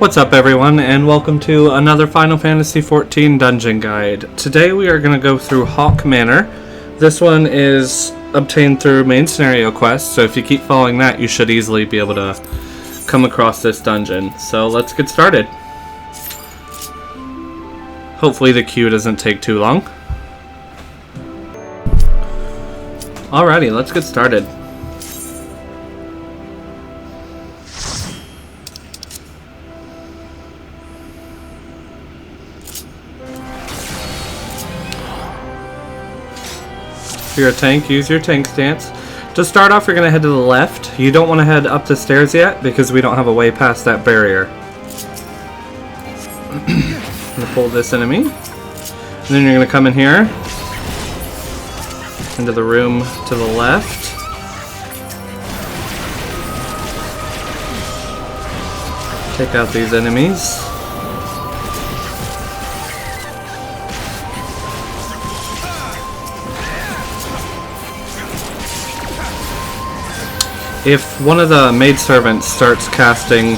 What's up everyone, and welcome to another Final Fantasy XIV dungeon guide. Today we are going to go through Haukke Manor. This one is obtained through main scenario quests, so if you keep following that you should easily be able to come across this dungeon. So let's get started. Hopefully the queue doesn't take too long. Alrighty, let's get started. If you're a tank, use your tank stance. To start off, you're going to head to the left. You don't want to head up the stairs yet because we don't have a way past that barrier. I'm going to pull this enemy. And then you're going to come in here. Into the room to the left. Take out these enemies. If one of the maidservants starts casting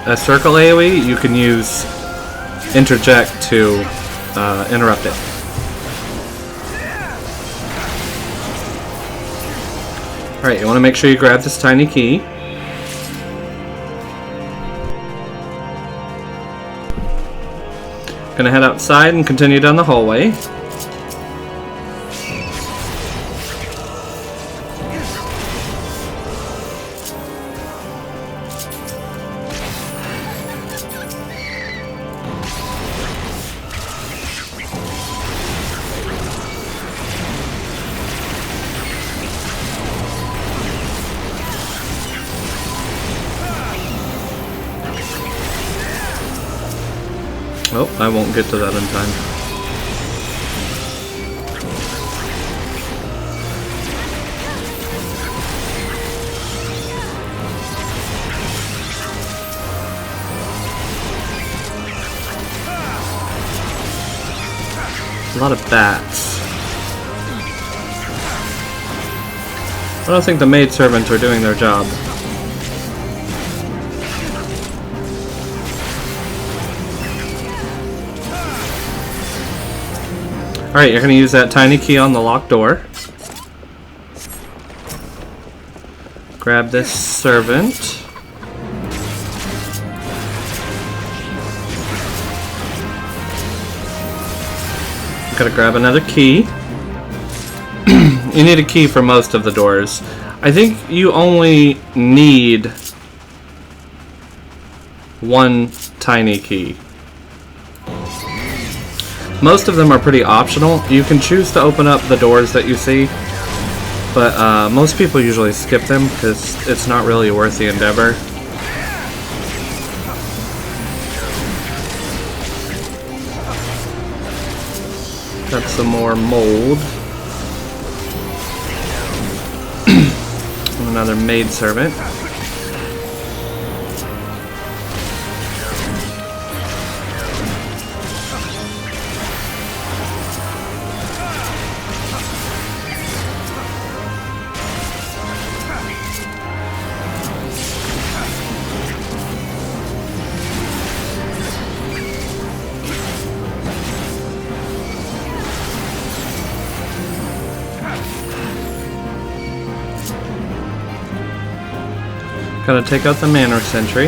a circle AoE, you can use interject to interrupt it. Alright, you want to make sure you grab this tiny key. Gonna head outside and continue down the hallway. Oh, I won't get to that in time. A lot of bats. I don't think the maidservants are doing their job. Alright, you're going to use that tiny key on the locked door. Grab this servant. Gotta grab another key. You need a key for most of the doors. I think you only need one tiny key. Most of them are pretty optional. You can choose to open up the doors that you see, but most people usually skip them because it's not really worth the endeavor. Got some more mold. Another maidservant. Gotta take out the Manor sentry.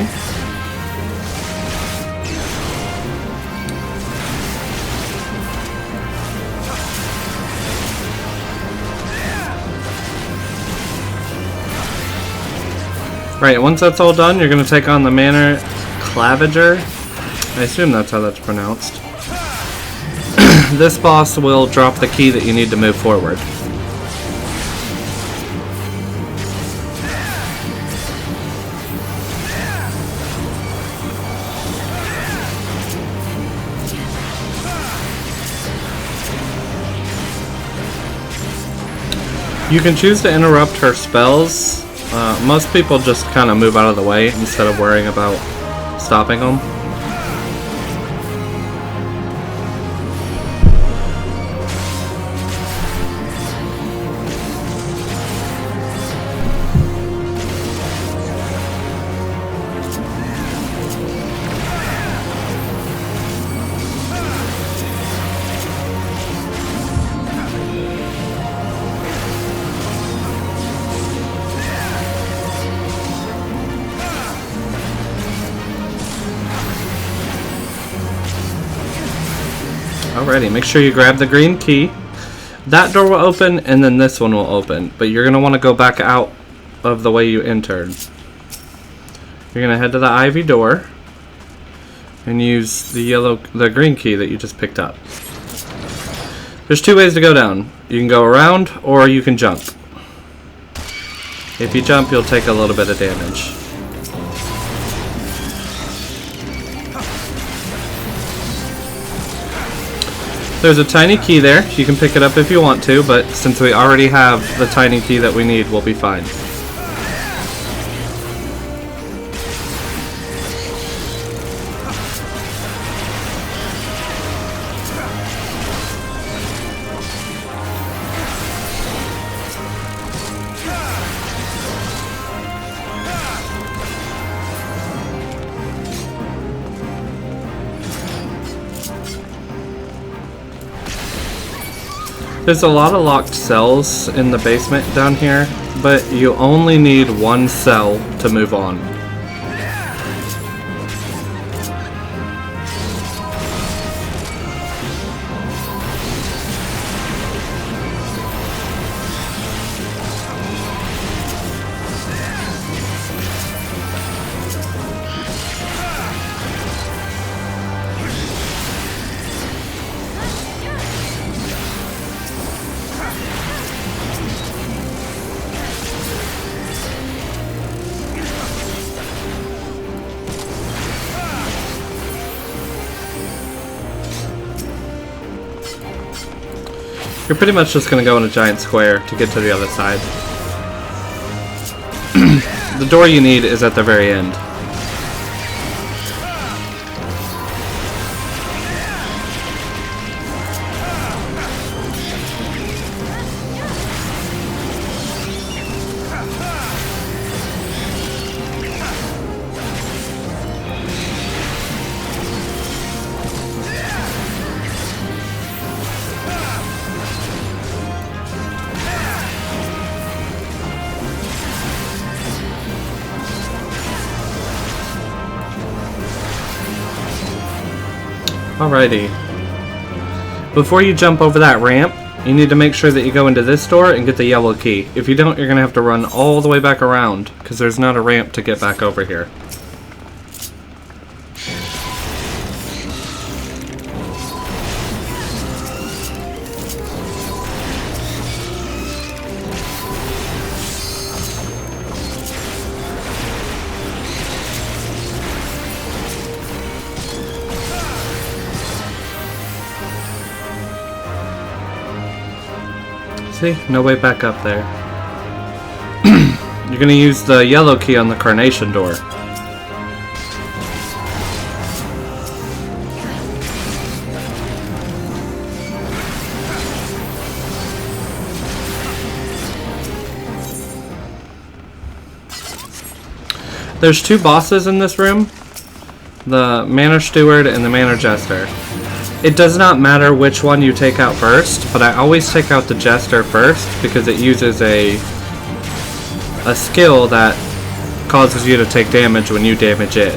Right, once that's all done, you're gonna take on the Manor Claviger. I assume that's how that's pronounced. This boss will drop the key that you need to move forward. You can choose to interrupt her spells. Most people just kind of move out of the way instead of worrying about stopping them. Alrighty, make sure you grab the green key. That door will open, and then this one will open. But you're going to want to go back out of the way you entered. You're going to head to the ivy door and use the green key that you just picked up. There's two ways to go down. You can go around, or you can jump. If you jump, you'll take a little bit of damage. There's a tiny key there. You can pick it up if you want to, but since we already have the tiny key that we need, we'll be fine. There's a lot of locked cells in the basement down here, but you only need one cell to move on. You're pretty much just going to go in a giant square to get to the other side. The door you need is at the very end. Alrighty. Before you jump over that ramp, you need to make sure that you go into this door and get the yellow key. If you don't, you're going to have to run all the way back around, because there's not a ramp to get back over here. See? No way back up there. You're going to use the yellow key on the carnation door. There's two bosses in this room. The Manor Steward and the Manor Jester. It does not matter which one you take out first, but I always take out the Jester first because it uses a skill that causes you to take damage when you damage it.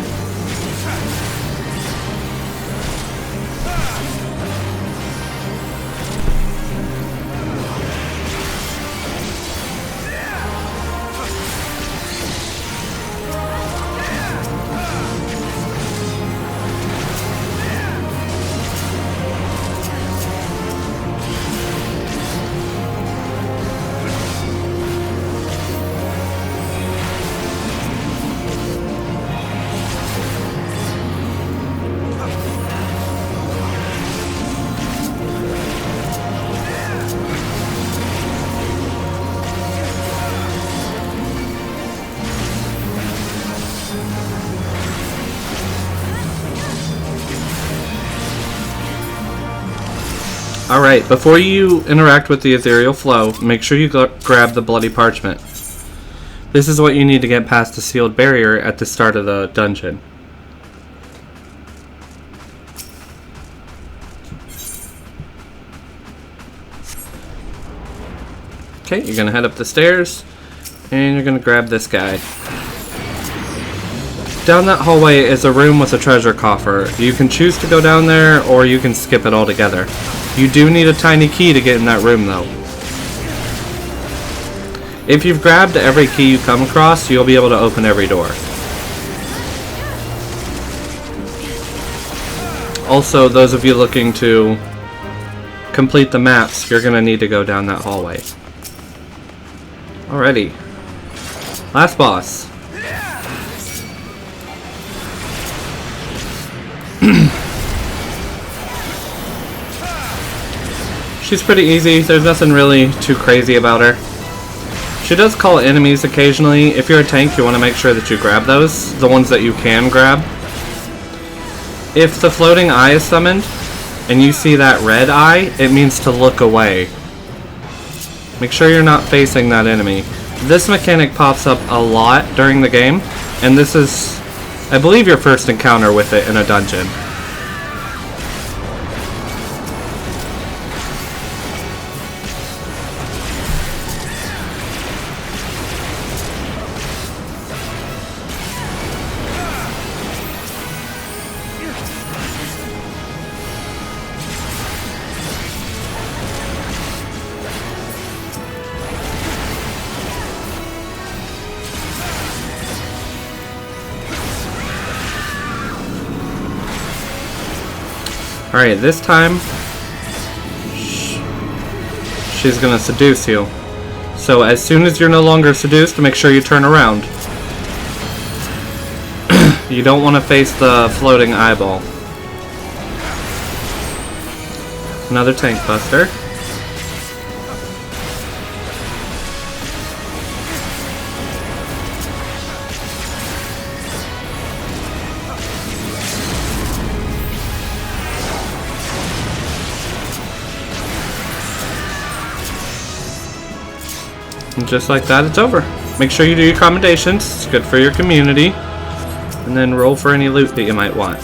Alright, before you interact with the ethereal flow, make sure you grab the bloody parchment. This is what you need to get past the sealed barrier at the start of the dungeon. Okay, you're going to head up the stairs, and you're going to grab this guy. Down that hallway is a room with a treasure coffer. You can choose to go down there, or you can skip it altogether. You do need a tiny key to get in that room, though. If you've grabbed every key you come across, you'll be able to open every door. Also, those of you looking to complete the maps, you're going to need to go down that hallway. Alrighty. Last boss. She's pretty easy. There's nothing really too crazy about her. She does call enemies occasionally. If you're a tank, you want to make sure that you grab those. The ones that you can grab. If the floating eye is summoned, and you see that red eye, it means to look away. Make sure you're not facing that enemy. This mechanic pops up a lot during the game, and this is, I believe, your first encounter with it in a dungeon. Alright, this time she's gonna seduce you. So as soon as you're no longer seduced, make sure you turn around. You don't want to face the floating eyeball. Another tank buster. And just like that, it's over. Make sure you do your commendations. It's good for your community. And then roll for any loot that you might want.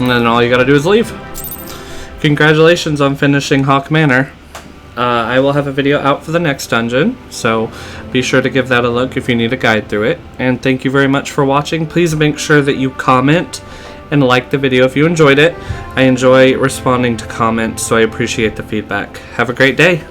And then all you gotta do is leave. Congratulations on finishing Haukke Manor. I will have a video out for the next dungeon, so be sure to give that a look if you need a guide through it. And thank you very much for watching. Please make sure that you comment and like the video if you enjoyed it. I enjoy responding to comments, so I appreciate the feedback. Have a great day.